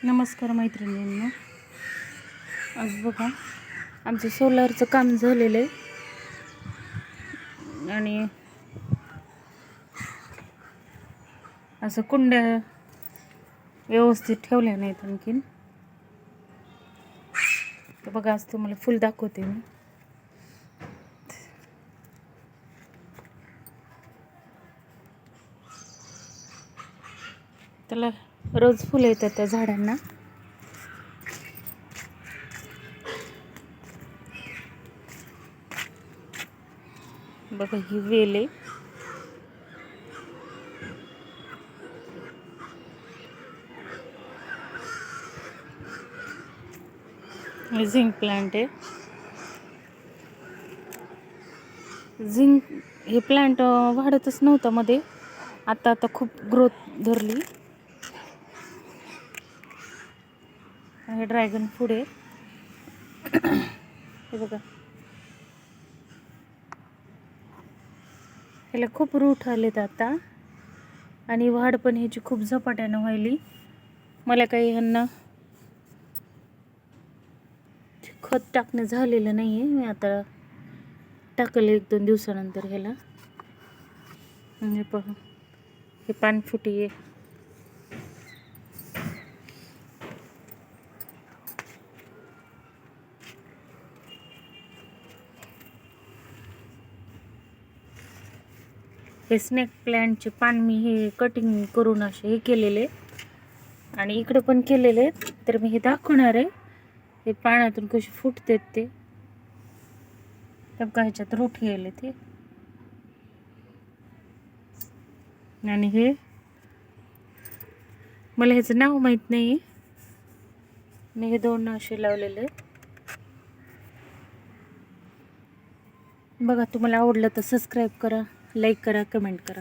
नमस्कार मैत्रिणींनो, आज बघा आमचं सोलारचं काम झालेलं आहे आणि असं कुंड्या व्यवस्थित ठेवल्या नाहीत आणखीन. तर बघा आज तुम्हाला फुल दाखवते मी. त्याला रोज फुलं येतात त्या झाडांना. बघा ही वेल आहे. झिंक प्लांट आहे. झिंक हे प्लांट वाढतच नव्हतं मध्ये, आता खूप ग्रोथ धरली. हे ड्रॅगन फ्रूट आहे. हे बघा, ह्याला खूप रूट आलेत आता आणि वाढ पण ह्याची खूप झपाट्यानं व्हायली. मला काही ह्यांना खत टाकणं झालेलं नाही आहे. मी आता टाकलं 1-2 दिवसानंतर ह्याला. हे पहा, हे पानफुटी आहे. हे स्नेक प्लांटचे पान मी हे कटिंग करून असे हे केलेले आणि इकडे पण केलेले, तर मी हे दाखवणार आहे. हे पानातून कसे फुटतात ते ह्याच्यात रूट गेले ते. आणि हे मला ह्याचं नाव माहीत नाही. मी हे 2 असे लावलेले. बघा, तुम्हाला आवडलं तर सबस्क्राईब करा, लाईक करा, कमेंट करा.